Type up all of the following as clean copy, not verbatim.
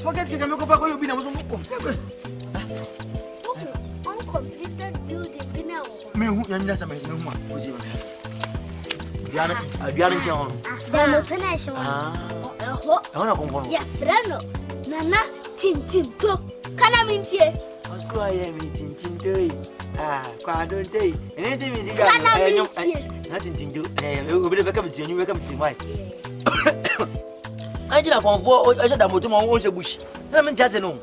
Forget que me go back you be na mo so mo. Uncompleted building dinner. Me hu ya nda sama me hu a. Ozi ba. Biara nche on. Then no finish one. I wanna come on. Yeah, friend. Nana tintinto. Kana mintie. Aso aye mi tintinto. Kwa don't dey. Anything me diga. Na tintinto. Obi be come to you, welcome to why. I did a convo, I said that motor on the bush. I mean, just no.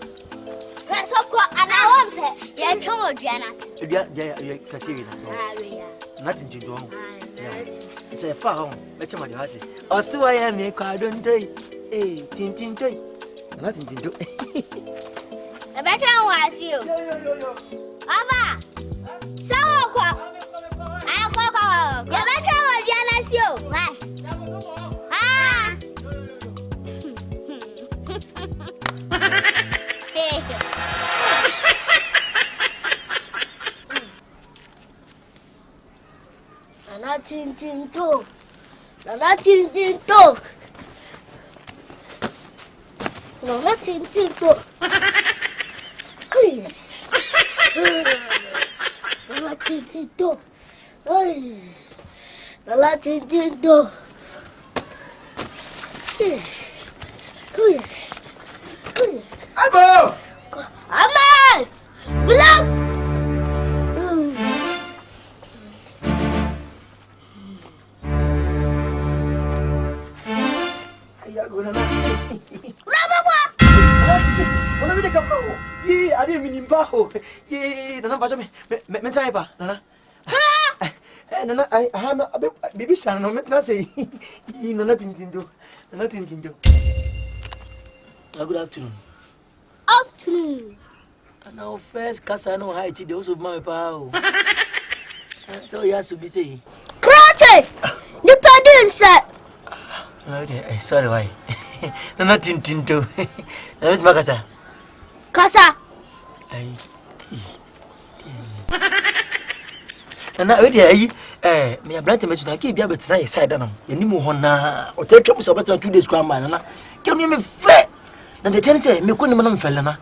That's so cool, and I want it. Yeah, come on, Jana. Yeah, Cassidy. Nothing to do. It's a far home. Let's see my heart. Also, I am a car, don't they? Eh, Tintin, nothing to do. The better was you. Ava, so I'm the better was Jana's you. Why? Nana tintinto. Nana tintinto. Nana tintinto. Nana tintinto. Nana tintinto. Abo! Amal! Bilang! Berapa buat? Mana bila kamu? Ye, ada minim bahu. Ye, Nana baca mentai apa? Nana. Nana, Nana, bibi sana no mentai say. Nana tintinto. Nana tintinto. Good afternoon. Afternoon. Now first casa no height the also my pao. So you have to be saying. Crotty! The producer! Okay, sorry why. Nana tintinto. Nana makasa. Kasa! Nana we dey me ablante me tuna ke bia betina ye side na. Ye ni mu ho na. O te twem so betina 2 days kwa ma nana. Ke me fe. Na the ten say me ko ni manam felle na.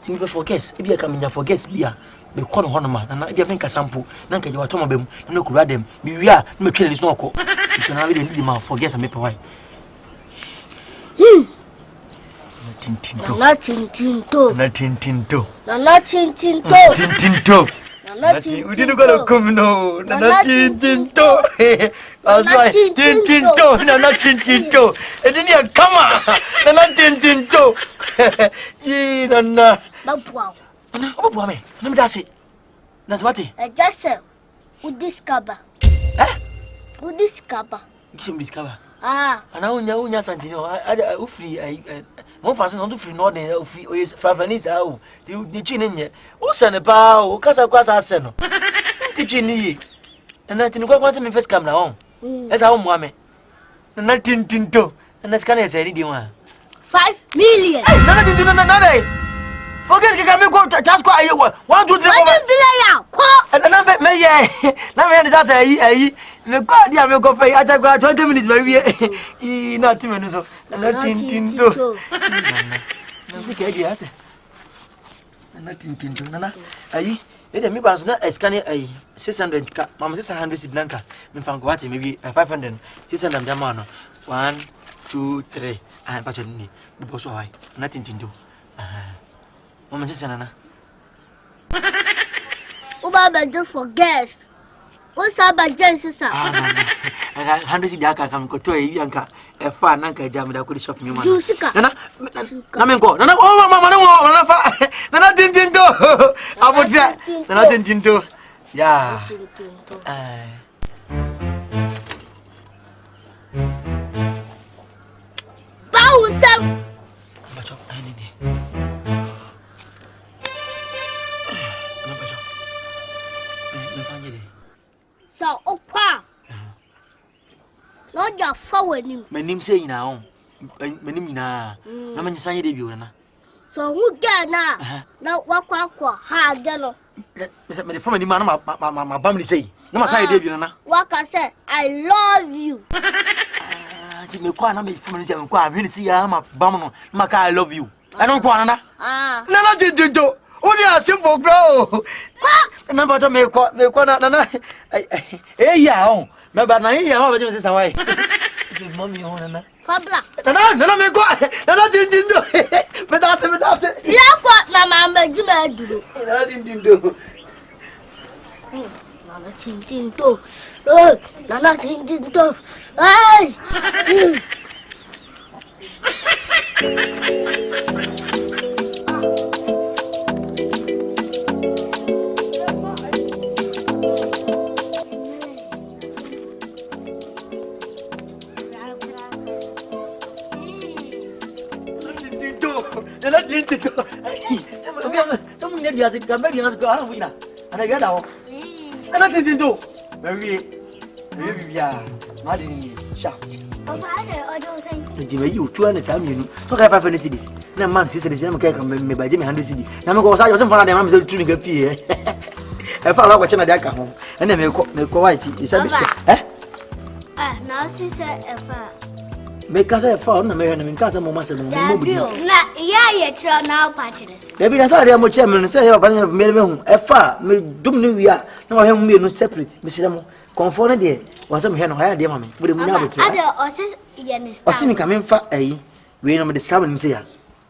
Ti me focus. E bia ka me nya focus bia. Me ko no ho no ma. Na bia me nka sample. Na nka je wa to ma bem. Na kura dem. Me wi a na me twele so ko. So na we dey need ma focus me pe why. Tintinto. Nana tintinto. Nana tintinto. Nana tintinto. Tintinto. Nana tintinto. We didn't go to come no. Nana tintinto. That's why tintinto. Nana tintinto. And then you come on. Nana tintinto. Ye Nana. Wow. Nana, what about me? Let me that's it. That's what it. Just say, who discover? Who discover? Give discover. And I unya santino. I free. Mo fasin on to free no dey free o Fravanese o the chin nye o sene pa o kasa kwasa ase no the chin yi na tin kwa kwasa me first cam na on esa o mo ame na tintinto na scan ese ri di wa 5 million na tintinto na dey forget ke me go just go aye 1 2 3 4 billion ko na me ye na me dey say ayi me go dia me go fe aja go 20 minutes ba wi na ti me no so na tintinto na se ke dia ase na tintinto na ayi e de me ba so na scan ayi 600 ka mama 600 sid nanka me fan go ati maybe 500 600 dem ma no 1 2 3 pa cho ni bo so hai na tintinto mama se sana na o baba just for guess o saba jensi sa 100 sid aka kam ko to yi yanka e fa nanka jam da kuri shop mi ma nana na men ko nana o mama na fa nana tintinto abuja nana tintinto ya bounce bacho ani ni na bacho me fanye de so opa no ja forward nim manim say na on manim na na man sanye de biwo na so who get na wakwa ha de no me de fama ni ma na bam ni say na ma sanye de biwo na waka say I love you ti me kwa na me fama ni say me kwa me ni see ya ma bam no ma ka I love you I don't want to. Ah. Nana didn't do. Only a simple bro. Number to make Nana. Eh, yeah, maybe I hear how it is away. Mommy on Fabla. Nana, me go. Nana didn't do. But that's it. Yeah, what my mama do. I didn't do. Nana tin do. Oh, Nana tin do. Ay. Someone let you as it can be as go on winner. And I get out. And I didn't do. Very, Madden sharp. Jimmy, you 200 some you know. Okay, 500 cities. No man, sister, the same cake me by Jimmy 100 cities. Now go, I wasn't found them. I'm doing a pee. I found out what you're not home. And then make white. Is that eh? Ah, now sister, make us a phone and make us a moment. Yeah, now partners. Maybe that's how they are chairman say, a far, me doom new year. No, I have me separate. Mr. Confounded there was some hen or higher, dear mammy. Would have never said, or seen coming far, eh? We know the salmon say,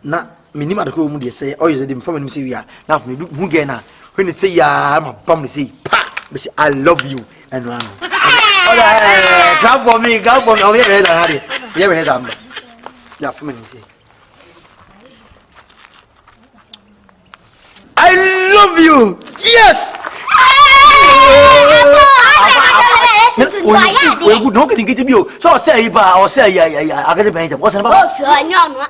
not minima the room, they say, or is it informing me? Now, me do Mugena. When you say, yeah, I'm a bum, say, pa, I love you and run. Clap for me, clap for me. Oh, yeah, yeah, yeah, for me, say. I love you. Yes. We would not get you. So say, or say, yeah, I get a painter. What's about?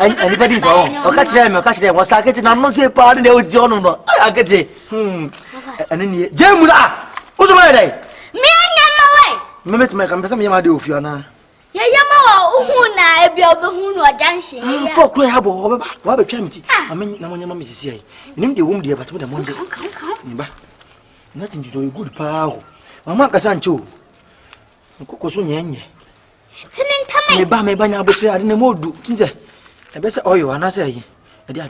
Anybody so? Or catch them. Was I getting? I'm not saying pardon. They would John. I get it. And then Jemula. What's the matter? Me met my campus. Me do if you are now. Yeah, Yama, if you're a dancing. For clear have a charity. I mean, no one, your mammy say. You need the woman, dear, but with a money. Come. Nothing to do good power. Mamma Casancho. Cocosunya. Sending time, me banya, but say I didn't more do. Since I best oil, and I say, a dear.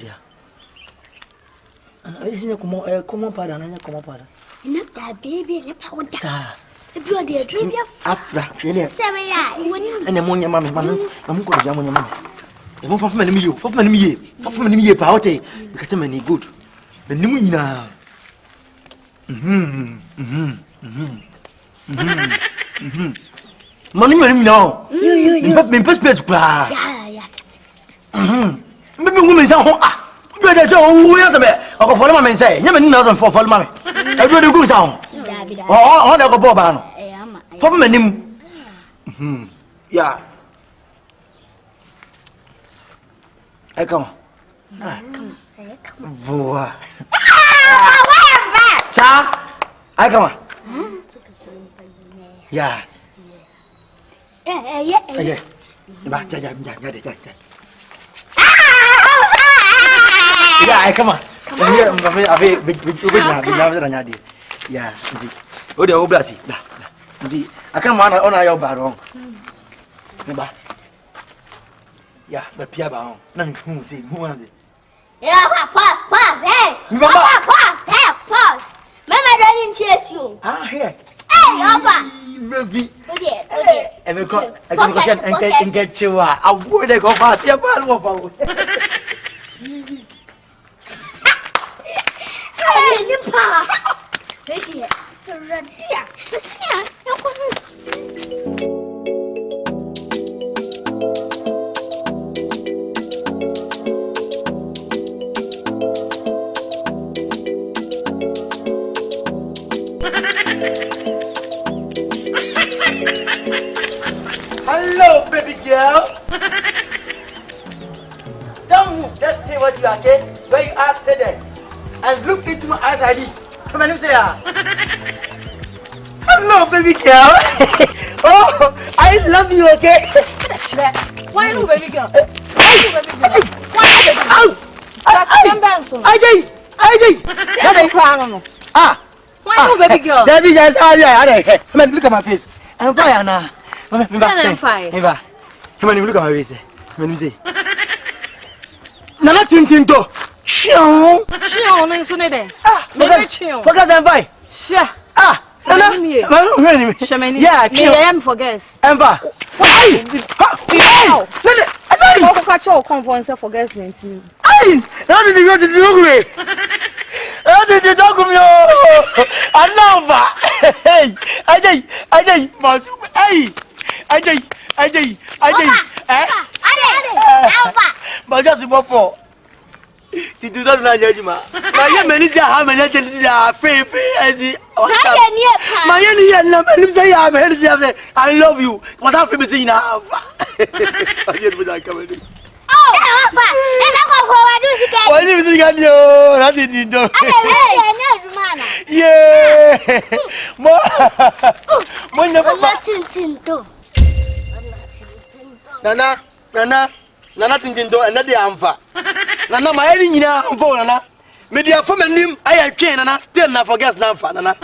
And I listen to common pardon and a common pardon. Not that baby, and a power. If you are the dream of Afra, and among your mammy, I'm going to jam on your mammy. The more for many party, you get many good. The new now. Money, no. You have been space. Maybe women say, oh, we are the best. I'll follow my say, never knows for follow mammy. I do the good sound. Oh, I'll go Bob. For many. Yeah. I come. Voa. Cha, I come. Yeah. Yeah. Yeah, I come on. Yeah, oh, the old blessing. I can't honor your baron. Yeah, but Pierre Baron. None who say, who was it? Yeah, pass, hey! Pass! Mamma doesn't chase you. Ah, here. Hey, Papa! Maybe. Okay. And we can get you. I would go fast. Yeah, but Hey, Papa! Hello, baby girl. Don't move. Just stay what you are, okay? Where you are, stay there. And look into my eyes like this. Come on, let me say hello, baby girl. Oh, I love you, okay? Why no, baby girl? Why no, baby girl? Debbie, just come on, look at my face. I'm fine now. I'm fine. Come on, look at my face. Let me see. Nana tintinto. Chion. Chion nso ne de. Forget chion. Forget and buy. Sure. Nana. Yeah, chion. Me am forget. Emba. Hey. Wow. Hey. Ko fa cho conference forget nti. Hey. That's the way to do it. That's the dog me. Anova. Hey. Ajay. Mas. Hey. Ajay. Eh? Alpha. But just before. To do that, Najima. My manager, how many are free as he. I love you. What happened to me now? What is it? Nothing to do. Yeah. Nana tintinto and the amfa. Nana, my heading in a phone. Media from a name I train and I still not forget Namfa. Nana.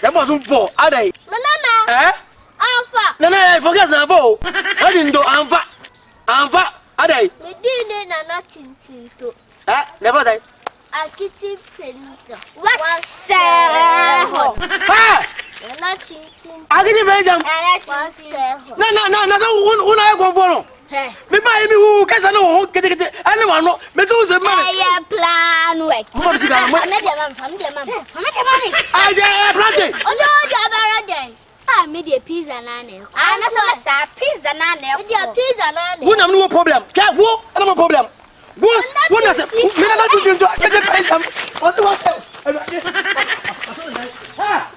That wasn't for are they? Nana. Alpha. Nana, I forget Nambo. I didn't do Amfa. Are they? Me didn't Nana tintinto. Never they. Akete penisa. What's that? Nana tintinto. Akete penisa. No, I go for. Me buy me who cause I know get anyone no me so say man I plan work I plan I made a pizza nane I know pizza nane pizza nane who no problem can who no problem who does it me not to do get the pay some what ha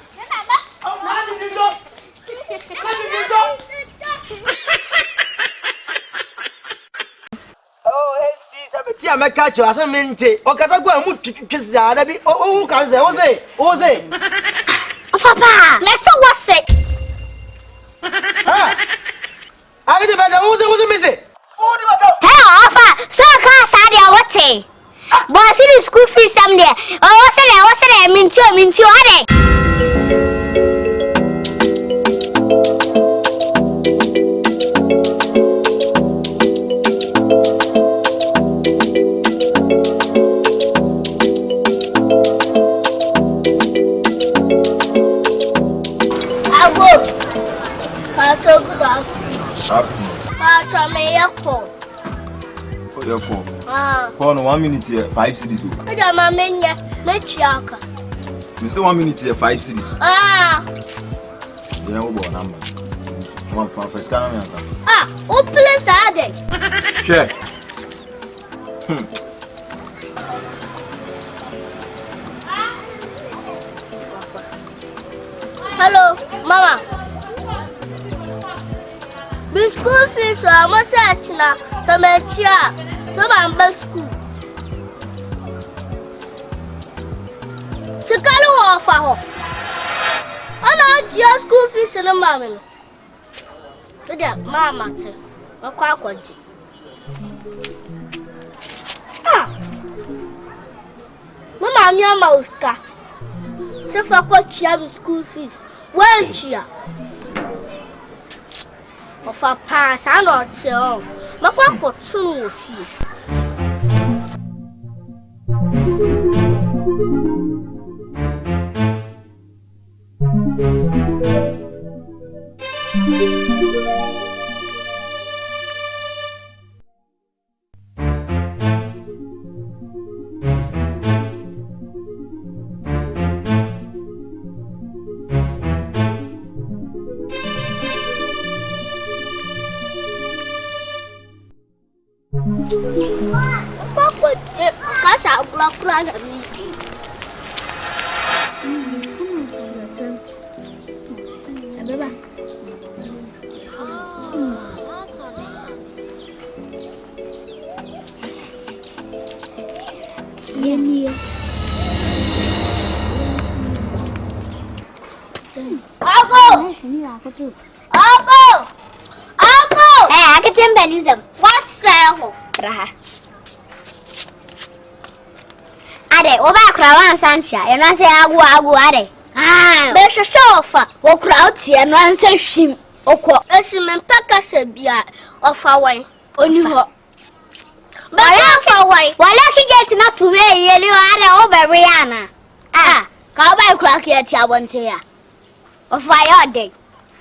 I make catch you as a minty. Or can I go and move kiss the oh, can say, oh, say, Papa, let's so what's it? I get the better, who's missing? Hey, Alpha, so I can't say what say. But I see the school fees someday. Oh, what's it? I mean, you. For 1 minute here, 5 cities. I don't know, let's yaka. You say 1 minute here, 5 cities. You know what number? One for first can answer. What place are they? Sure. Hello, Mama. The school fees are almost set now. Some I'm back school. Sikalo offer ho. I'm not your school fees in a moment. So there, Mama, a quackwaji. Mama, I'm your mouse car. So for what you have school fees. Well, cheer. Of a pass, I'm not so. My quack 2 fees. Sancha, and I say, I go at it. There's a sofa, or crowd here, and answer him. Or as him and pack us a beer of our wine. Only what? Wala ki get na to we yeli ara oberiana. Ah, ka ba crack yet ya wonte ya. Of why day.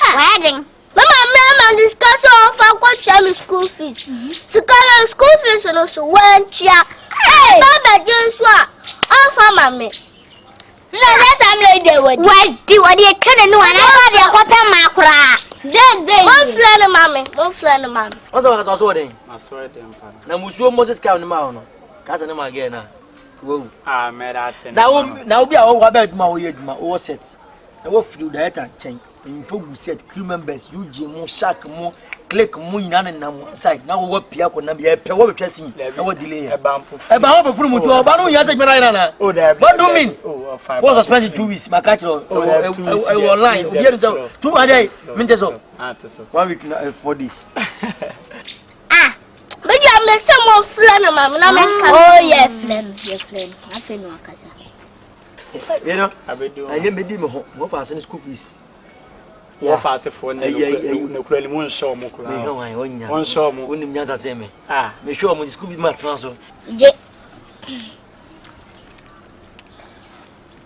Wedding. Mama discuss of what school fees. School fees no so one chia. Hey, Mama Joshua. Offer mammy. No, that's I'm lady. What do you can know? And I have your macra. Yes, baby. One friend, mammy. What's also then? I swear them. Now, Monsieur Moses County Mountain. Cousin again. Whoa. Ah, mad ass. Now be all about my old set. I will through that and change. In full set, crew members, Eugene, Shark, more, click, moon, and side. Now, what Piaco, Nabia, Power Chessing, no delay. About from Mutuano, yes, I mean, oh, there. What do you mean? Oh, was suspended 2 weeks, my catcher, online, 2 a day, minutes of 1 week for this. Ah, but you are some more friend of mamma. Oh, yes, friend, I feel no casa. You know, I am a demon, more fast in school fees. What fast for no clearly one show more. One show more, only Miaza Seme. Ah, make sure my school be much also.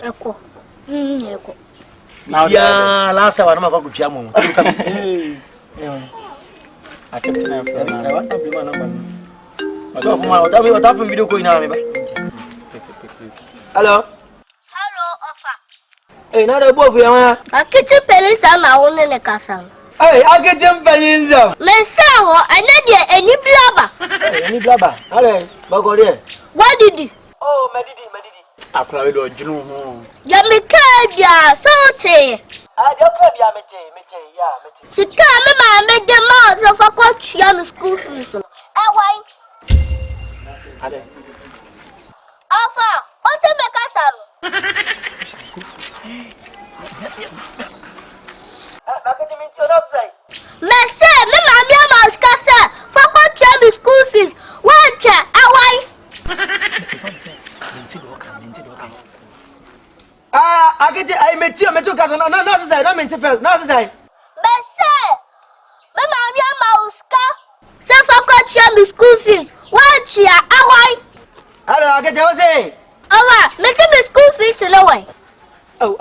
Echo. Now, yeah, last hour, I'm not going to jam. I kept an I want to be my number. Video going on. Hello. Hey, not a boy for you. Akete pennies are my own in the castle. Hey, I'll get them pennies. Mensao, I need any blubber. Any blubber? Alright, Bagore. What did you? Oh, Medidi. I probably don't know. Yamika, salty. I don't care, yeah, Sit down, Mamma, make the mouths of a coach young school fees. Away. Alpha, what's in the castle? Messe, Mamma, Mouse Castle, for what you school fees. One chair, away. Akete, I met you, cousin. No, not say, not meant to fail, not say. Messe, Mamma, Mouse Castle, so for what you school fees. One chair, away. Hello, Akete, what's saying? Oh, let's see school fees in a way. Oh,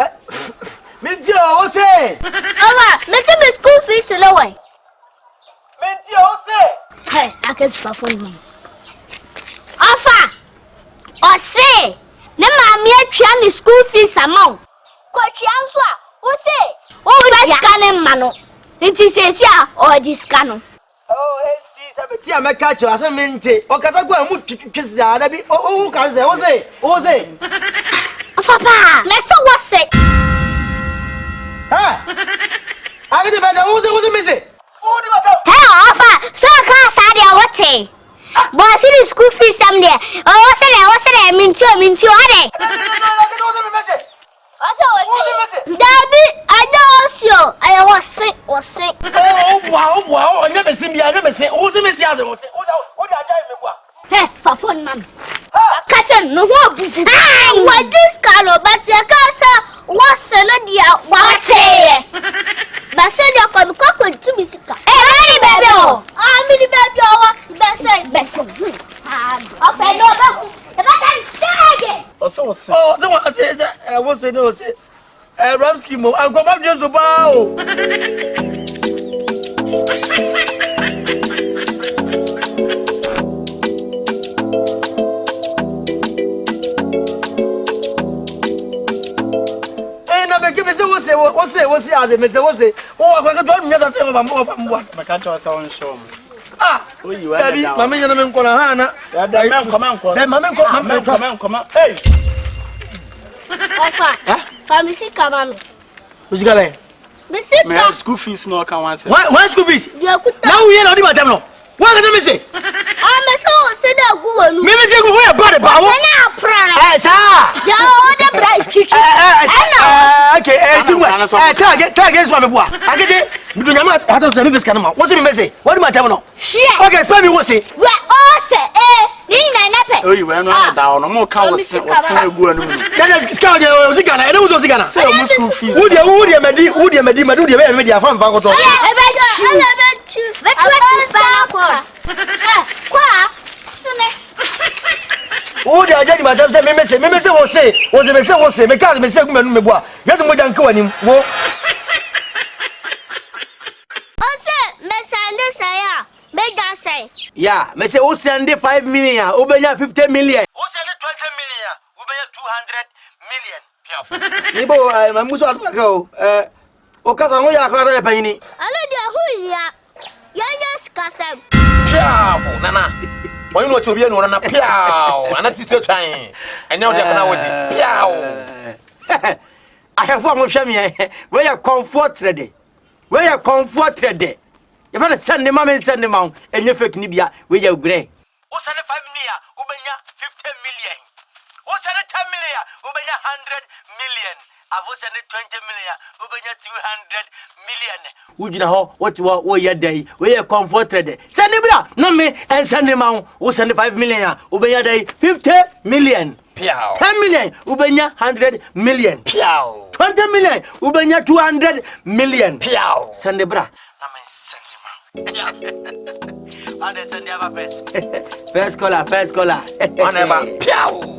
Mentio, what's saying? Oh, let's see school fees in a way. Mentio, what's saying? Hey, I can't stop for me. Offer or say, no, mammy, Chinese school fees among. Quachianswa, who say, oh, that's cannon mano. It is a or this cannon. Oh, I am a catcher as a mente. Or Casago, oh, Casa, what's it? Papa, let's so what's it? I get about the who's missing. Hey, offer, so I can't say what say. But see the school fees someday. Oh, what's it? I mean, Daddy, I know you. I was sick. Oh, wow, I never seen me. I never say, who's the messiah? What are you Hey, for fun, man. Captain, no more business. What this color, but your castle was an idea. What say? But said you're going to cook with Jimmy Sika. Hey, baby. I'm in the baby. Best. Okay, no. If I can stay again. Oh, someone says, I was saying, no, say, Ramsky, I'm going to just about. What's the other? What's it? Oh, I got one year. Say, my country was on show. Ah, you are Mamma, and Conahana. Come on. Hey, Family, come on. who's going? My school fees no can once. Why school fees? Now we are not even them. What does it say? I'm a soul, said a woman. Maybe say we are bought a power. Okay, target one boy. I get it. You do not have to send me this kind of. What's the message? What do I tell you? Okay, spell me what's it? We're all set, Oh, you were not down. No more cows. That is scout. Was it Ghana? And it was Ghana. Say, school fees. Would you media from Bango? I Oh, they are getting my job. Say, me say, was say, me can't me say, me boy. Yes, I'm going to go him. Wo. Oh, say, me send this ya. Me that say. Yeah, me say, oh, send 5 million. Oh, be 50 million. Oh, send 20 million. Oh, be 200 million. Nibo, I'm muso go. Okasa no ya kwara pa yini. Alo dia hu ya. Ya skasem. Piao, nana. Why not to be no na piao? Ana tite twan. Enya ode kana wodi. Piao. I have one of me. Where you comforted. Where you comforted. If I send the mom and send the mount, and you fake Nibia, where you gray. Who send 5 million? Ubenya 50 million. Who send 10 million? Ubenya 100 million. I was sending 20 million, over 200 million. Would you know what your day? Where you comforted? Send him out, not me, and send him out. Who send 5 million, over your day 50 million. Piao. 10 million, Ubenya 100 million. Piao. 20 million, Ubenya 200 million. Piao. Send the bra. Send him out. And they send the first. First caller. Whatever. Piao.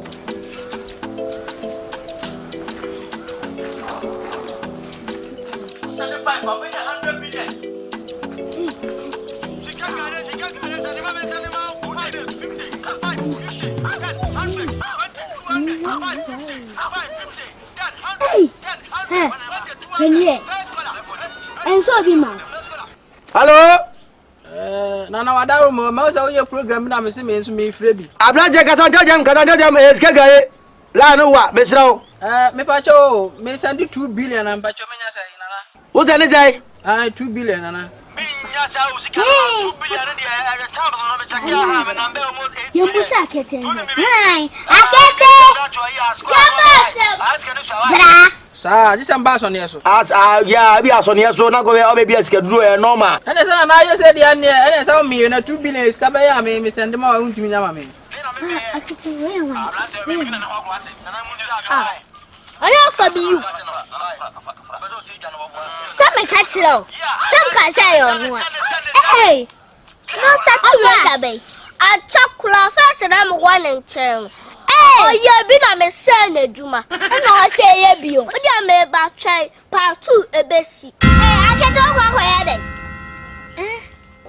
Hello? Nana wadaru mo ma so ye program na me se me nso me frebi. Ablaje kasanta jam eskagaye. La no wa mesrawo. Me pa cho me send 2 billion and pa cho me nya sai nana. Wo se ne sai? 2 billion nana. Nya sa wo sika 2 billion de ta ba no me check ya ha me na be almost 8. You push Akete. Hi. Akete. Bra. Sa, this ambassador ne so. As yeah, be as on here so na go be be sika duro e normal. Ene se na you say dia ne, ene se me na 2 billion sika be ya me send ma wa ntumi nya ma me. Akete we wa. Oya for you. Some catch low. Some can say on one. Hey. No start to be. A chocolate first na mo one in term. Oh, yeah, be na me send a juma. No say ye bio. O dia me ba try part 2 ebesi. I can't go where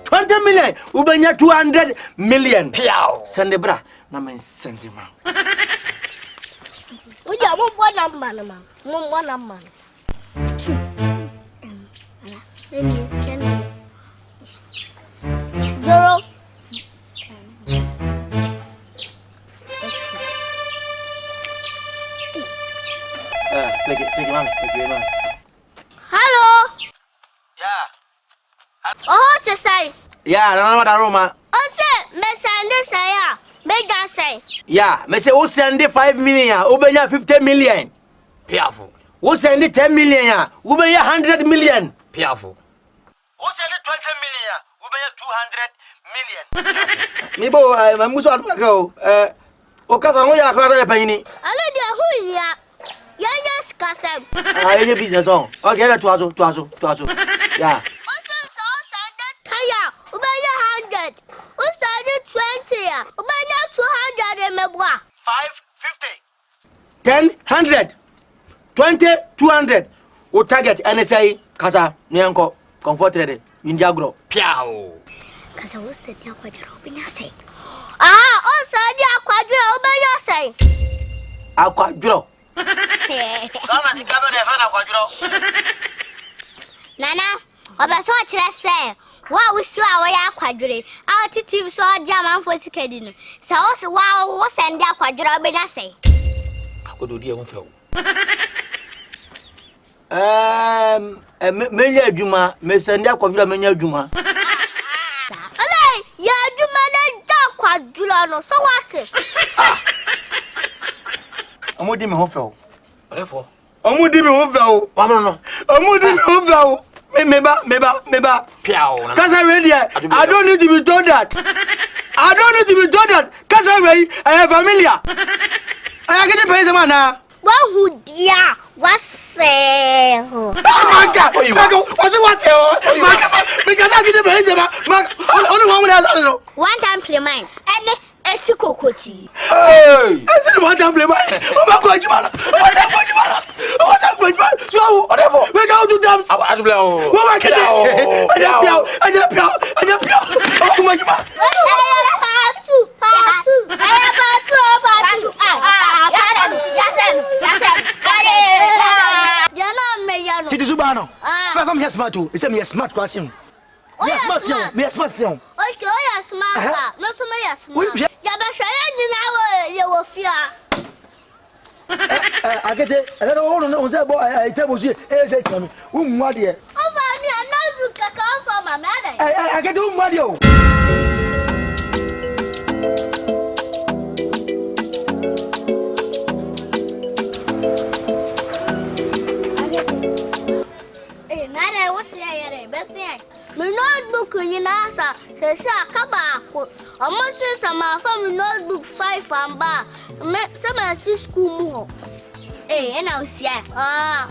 20 million, Ubenya 200 million. Piao. Send the bra. Na me send him out. O dia mo bo number na ma. Mo bo number. Zero. Take it, man. Hello. Yeah. Oh, to say. Yeah, no matter Roma. Oh, say, me send this say. Me that say. Yeah, me say who send 5 million, Ubenya 50 million. Piafo. Who send 10 million, Ubenya 100 million. Piafo. Who send 20 million, Ubenya 200 million. Nibo, I'm muso go. Okasa no ya kwara pa yini. Alo dia hu ya. Ya skasem. Any business on. Okay, that to azo. Yeah. So send tire. Ubenya 100. Who send 20 ya. Ubenya 200 mebwa. 550. 10 100. 20 200. O target NSA kasa nyanko comforted India grow. Piao. Kasa wo se dia kwadro obenya say. O se dia kwadro obenya say. Akwadro. Nana, Nana, obeso kire say. Wa wo su a wo ya kwadre. A titi so jam for sikadi no. Sa wo se wa wo send dia kwadro obenya say. Akodo di e won fe o. Menya adwuma, me send dia kwadro menya adwuma. Alai, ya adwuma na da kwadro no. So what? Omudi me ho fe o. Orefo. Omudi me ho fe o. Wa no. Omudi me ho fe o. Meba. Piao. Kasa we there. I don't need to be told that. Kasa we, I have familiar. I get pay the man now. Wa hu dia, wa say ho. Maka, what's because I get pay the man. Only one with us. One time play mine. esi kokoti. Hey! I said one time play boy. Oh my God, you man. So, Whatever. we go to dams. I do blow. Oh my God. Oh my God. Titi Subano. First I'm smart too. It's me smart question. Me smart sion. Okay, oh smart. No so me smart. Ya ba hwaya nyina ye wo fia. Akete, I don't know say boy I table see e say tell me. Wo nwa de. O ba mi anazu kaka for mama dey. Akete wo nwa de o. My notebook in answer says Akaba. Almost some from notebook 5 and bar. Some school. And I'll see. My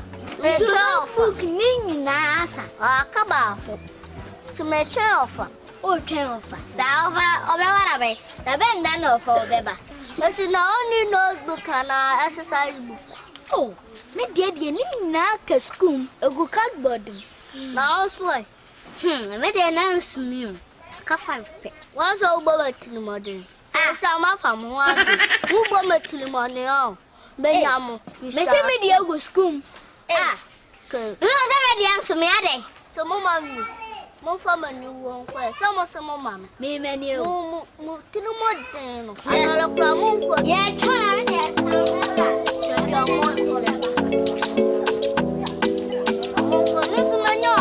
notebook in answer. Akaba. To my chair. Oh, chair. Salva or whatever. The band done of all the That's the only notebook and exercise book. Oh, my dear, you need not a school, a good cardboard. Now, so. Me dey na nsumi ka 5 pe. Wọ́n sọ ugbo metili mọdin. Sasa ma fam ho adu. Ugbo metili mọdin o. Be yamu. Me se me dey go school. Okay. Me se me dey nsumi ade. So mo mami. Mo fa mani wo nko e. So mo mama. Me mani o. Mo tili mọdin no. Ana kra mo ko. Ye twa na dey. Ya mo ko le. Mo ko ni so manyo.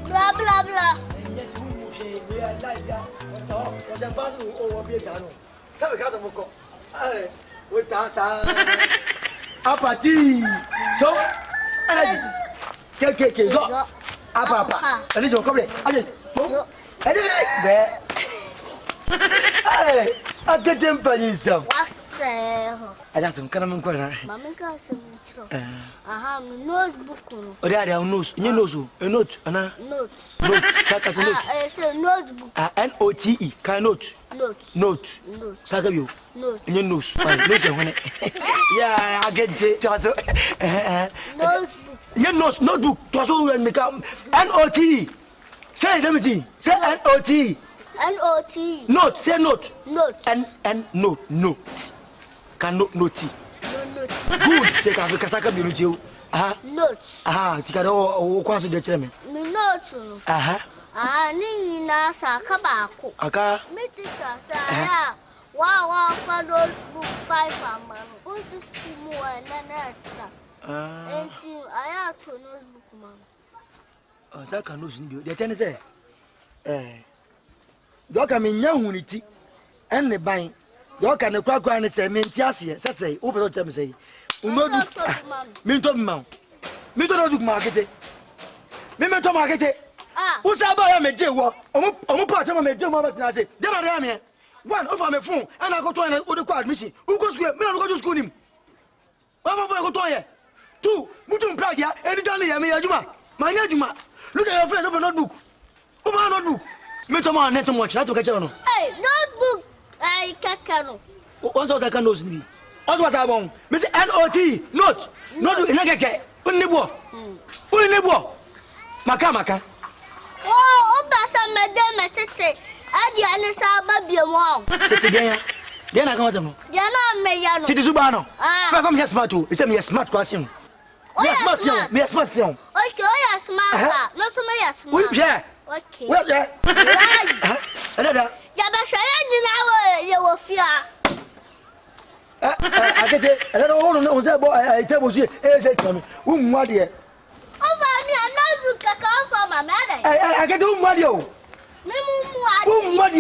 Blah blah blah. Apati. So, ke so. Apa. Ani jo kobre. Aje. So. Aje. Be. Hey, Akete mpanyisa. Wase. Ada some kana mun kwana. Mama ka se mutro. Aha, mi notebook no. O dia nose, nye nose o. A note ana. Note. Note. Saka se note. Say notebook. NOTE. Ka note. Note. Saka bio. Note. Nye nose. Nose e hone. Yeah, Akete. Taso. Notebook. Nye nose, notebook. Taso when me come. NOTE. Say let me see. Say NOTE. NOT. Note, say note. Note. Note. Can note. Note. Good. Say ka kasaka bi nuje. Note. Tika do kwa so de kire me. Me note. Ni na sa ka ba ko. Aka. Me teacher sa ya. Wa fa notebook 5 amano. Unsu school mu na tra. Enti aya to notebook ma. Sa ka note ni bi. De tene say Yoka me nya huniti enne ban yoka ne kwakwa ne se me nti ase sesei wo be to tell me say unodu me to ma me to no du ma Akete me to ma Akete wo sa ba ya me je wo omo pa chama me je mo ba tina say de na de me one over me phone and I go to an o admission who go school me na go to school nim wa go to here two mutum plug ya eni dan ya me aduma ma nya aduma look at your face open notebook open notebook me to ma net mo try to catch no hey notebook ai kakano once was I can nose ni what was I bon me say NOT not ina keke unni bo maka oh obasa me tete adi ane sa ba biemo tete den na kan mo dia na me ya no tete suba no first I'm smart too say me smart question me smart sion okay oh ya smart no so me ya smart we yeah okay well yeah ada ya ba hwaya nyina wo ye wo fia Akete ada no say boy I table see e say tell me wo nwa de over me anazu kaka for mama dey Akete wo nwa de o me mu wo nwa de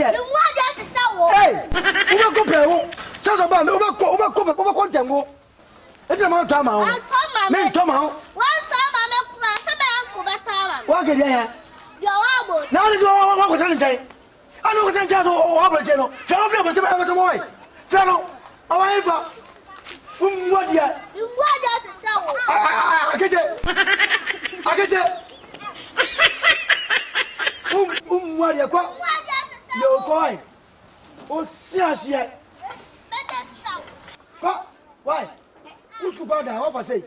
te sa wo wo go pe wo so ba me wo ko ntango e say ma to ama ho me to ma ho wa to ma me ku na se ba ko ba ta ma wa ke dia ya yo wa Now is all I was telling you. I know what I'm telling you. General. Fellow, what's about the boy? Fellow, however, what yet? You want to sell? I get it. I get it. What you call? Yo, boy. Oh, serious yet? What? Why? Who's going to have a say?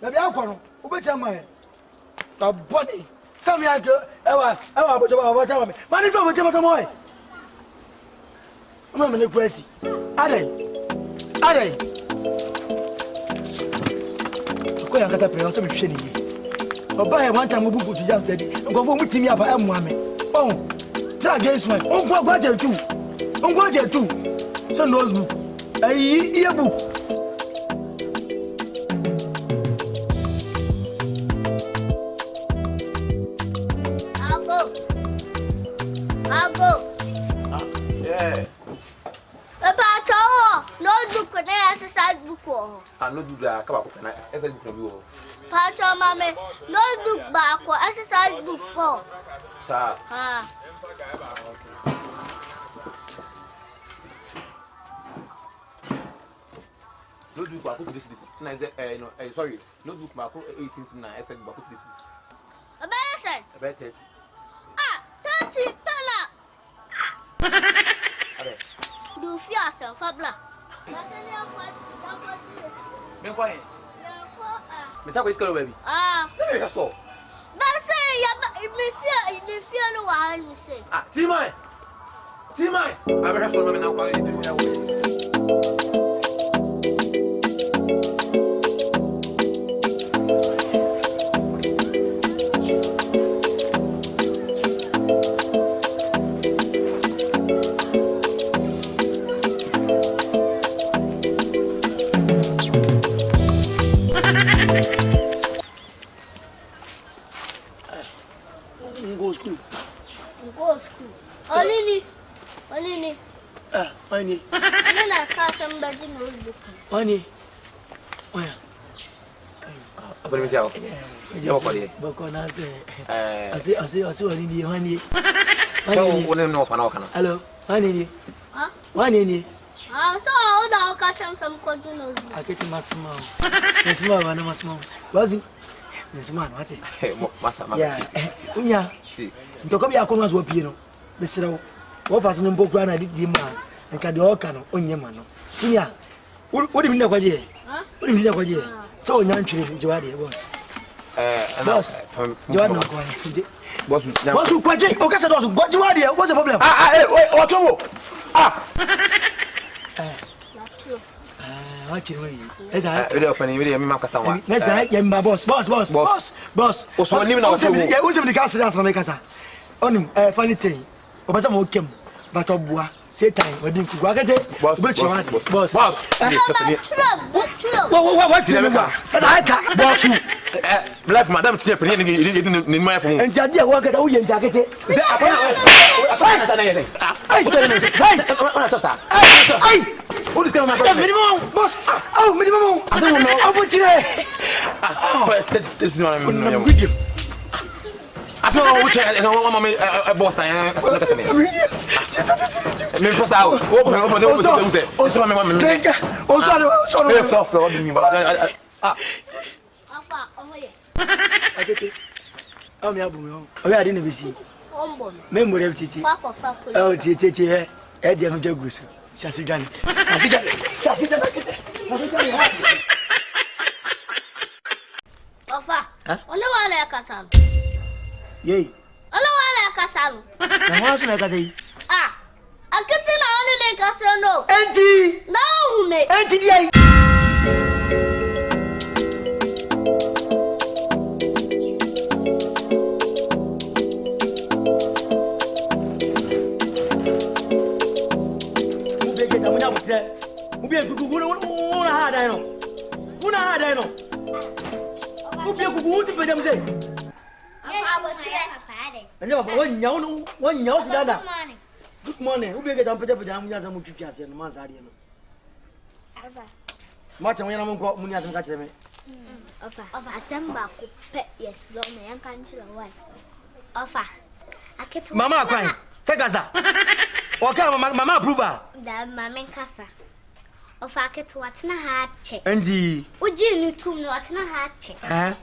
The alcohol, who bet your money? The body. Some young girl, ever, but what tell me. Money from what you want to know. I'm in the press. Are they? Go and get a prayer, some shitty. But by one time, we put you just dead. Go home with me about M1. Oh, try against one. Oh, what you do? Oh, what you do? So, notebook. A yearbook. I'll go. Yeah. About notebook and exercise book. I no do that. Come on, exercise book no be. Pacho mama, notebook back or exercise book for. Sir. Notebook back to this. No, sorry. Notebook back 18 na exercise back to this. About 30. 30 pala. Do yourself, Fabla. Me quiet. Me say go iskalo baby. Let me just stop. But say you me fear no one me say. Timai. I be just stop me now go do ya. Go school. Olini. Money. I can't somebody notebook. Money. Where? Apa ni siapa? Jawab apa dia? Bokona say. Asi wani ni honey. So, wala mo pa na kana. Hello. Honey ni. Honey ni. So I'll catch some continuous. Akete masma. Masma wana masma. Bazu. Masma wati. Masa. Unya. Si. Ntoko bi akoma zo pie no. Besirawo. Wo fa so no mbokura na di ma. Nka de oka no onye ma no. Sinia. Wo de mi na kwaje? Wo de mi na kwaje? So onya ntwire Jawadi boss. Boss. Jawadi no kwaje. Boss kwaje. O ka say boss. Jawadi, what's the problem? What trouble? What you mean? Esa. Video opening video me makasa wa. Nesa yemba boss. O so ni na o so. Yeah, we say the gas dance na make asa. Onim funny thing. Obasa mo kem. But obua say time we din kugu Akete. Boss. What you mean? What? Boss. Life madam tie pe ni my phone. Enti ade e wo Akete wo ye nti Akete. Say apa na ye. Ai. What is going on? Minimum, boss. Oh, minimum. I don't know. How much This is what I mean. I feel which I boss I am. Look at me. Me pass out. Open the say. Also me want me. Akete. Oh me abu me. Oh ya dey na be si. Me mo dey titi. Oh titi he. E dey no jaguso. Shasigani. Ofa. Ono wala kasam. Yey. Ono wala kasam. Na ho aso na ka sei. Akete na ono ne kasam no. Enti. Na hu me. Enti di ai. Ubi kuku una hada no. Ubi kuku uti pedam sei. Anya baba wanyao sidada. Good morning. Ubi ke tampeta peda amunya za mutwitwa ase no mansa ade no. Macha wanyana munko munya za mka kireme. Ofa asamba ko pe yes lo me yanka nchira wai. Ofa Akete. Mama kwan. Se kasa. Okay, mama approval. Da mama kasa. Of Akete watna ha che. Ndi. Uji ni tum no watna ha che. Eh?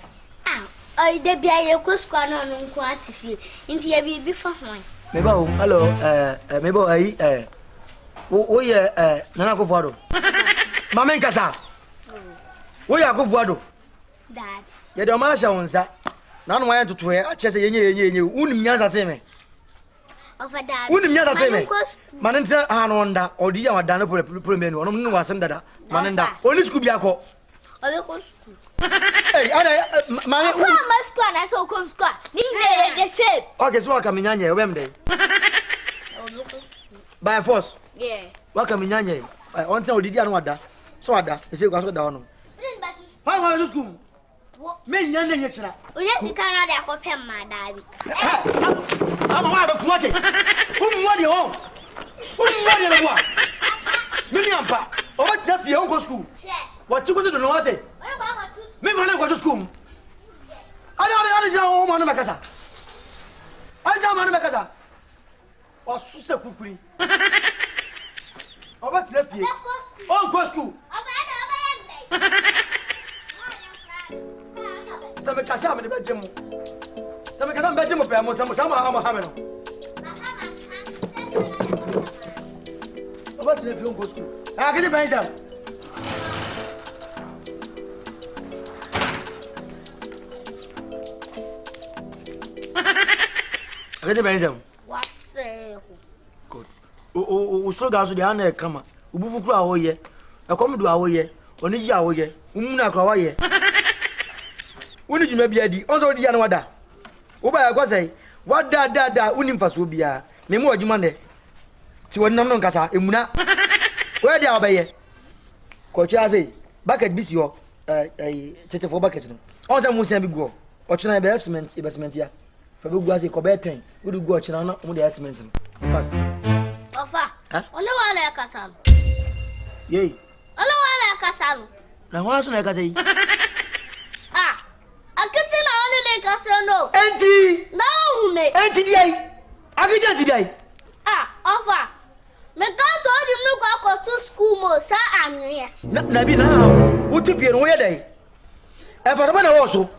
De bia ye koskwa no no nko atifi. Nti ye bi fa hon. Meba o, hello, meba ayi wo ye nana ko fuado. Mama nkasa. Wo ya ko fuado. Dad. Ye de ma sha wonsa. Na no waye tutu he a chese yenye unim nyansa se me. Of dad. Unim nyansa se me. Man ntia ha no nda, odi ya wada no problem no. No wasem dada. Man nda. Oni school bia ko. Obe ko school. Hey, ada mama Mama school na so ko school. Ni the same. Okay, so waka minyanye we mde. By force. Yeah. Waka minyanye. On tell odidi anu wada. So wada. E say kwa so da ono. Why want to school? Me nyanye nyechira. Unya sika na de akopem ma dabi. Ama wa be kuwate. Umwa de ho. Umwa de lewa. Mimi ampa. O ba da fie on go school. What you go to do no wate? Me fa na go to school. Ada ja o ma na makasa. Ada ma na makasa. O suse kukuri. O ba tire fie. On go school. Sabe kasa me be jemu. Sabe kasa me be jemu pe mo sama ama ha me no. O ba tire fie on go school. Ah, get the benza. Akete benza. Wase. Good. O slogan so de ana e kama. Ubufu kura wo ye. E kom do awo ye. Oni ji awo ye. Umuna kura wa ye. Woni juma bia di. Onso di ya na wada. Wo ba ya kwasai. Wada da uni mfaso bia. Me mu ojuma ne. Ti woni nam no nkasa emuna. Wo dia obaye. Ko chia sei. Bucket bisi ho. Tete for bucket no. Onso mu sen bi go. Ochina be cement ya. Fa be gu ase ko be 10. Wo du gu ochina no mu de cement no. Fast. Ofa. Ono wala kasam. Yey. Ono wala kasam. Na wa so na ka sei. Akete na ono ne kasam no. Enti. Na hume. Enti di ai. Akete enti di ai. Ofa. Me kaso di mu ko to school mo sa anwe. Na bi na wo ti fie no wo ye dai. E fa na wo so.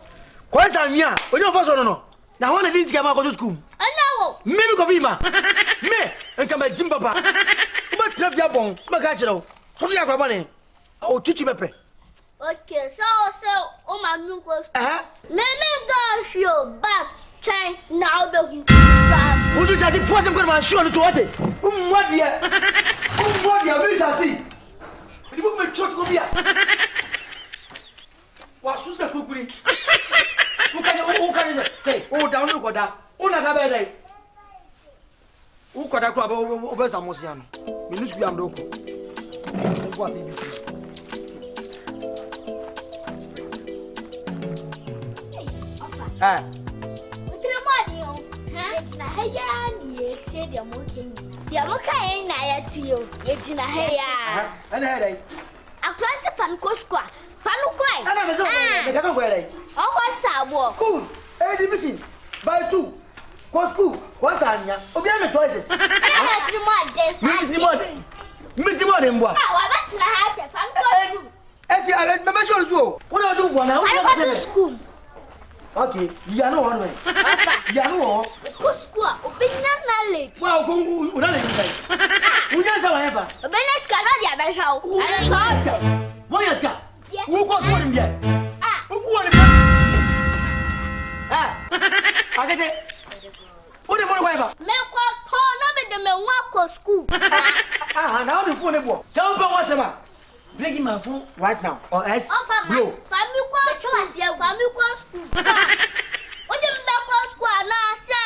Ko sa nwia, onye ofo so no. Na ho na di sika ma ko to school. Anawo. Me bi ko bi ma. Me enka ma jim papa. Ba trafia bon, ma ka kire wo. So ya kwa bane. O tuchi bepe. Okay, so o ma nu ko. Me go show back chain now be hu. Wo tu chasi force ko ma show no to what? What dia? What dia me chasi. Di bu me chot ko bia. Wa su se kukuri. Ukanye say o down no koda. Una ka be dai. U koda ko ba o be samosia no. Me nu sku am do ko. Ko asi bisi. Utre modi o. Na haya ni etie de mo kenyi. De mo kai na ya tie o. Ye tina haya. Ana dai. Akrasi fan ko skwa. Fanu kwai. Ana me so me ka ko dai. O ho sabo. Cool. Division by 2. Ko school. Ko sanya. Obi ana choices. Ana tri mo Missy more than what? Wa ba tina ha che fan ko. Esi ara me me sure so. What do you want now? I go to school. Okay, you are no one way. You are no one. Ko school. Obinya knowledge. Well, go una le ngai. Unya sa whatever. Obinya ska na dia be hwa. Ana so. What is that? Who goes for him yet? Who want Akete. What the phone whatever? Me ko to na be de me nwa ko school. Now the phone bo. So open what's about? Breaking my phone right now or else blow. Family ko family ko school. Oje mbe ko school na se.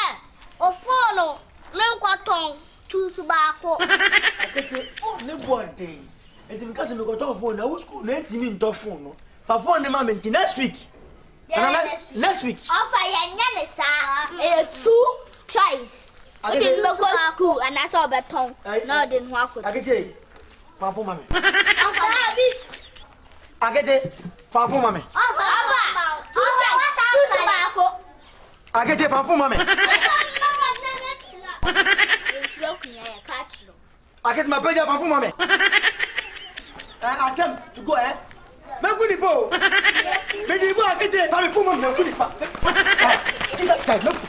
O phone me ko ton choose ba ko. Akete, oh le body. It's because me got off phone na school na ntimi nto phone no. Fa phone ne ma me next week. Next week. Offer ya nya ne sa. 2 choice. Okay, me go school and I saw beton. No den ho akọ. Akete. Fa phone mama. Offer Akete, fa phone mama. Offer. 2 choice ba ko. Akete fa phone mama. Akete my page for mommy. Attempt to go Me di bo Akete. Tell me for mommy, me kuni pa. Jesus Christ,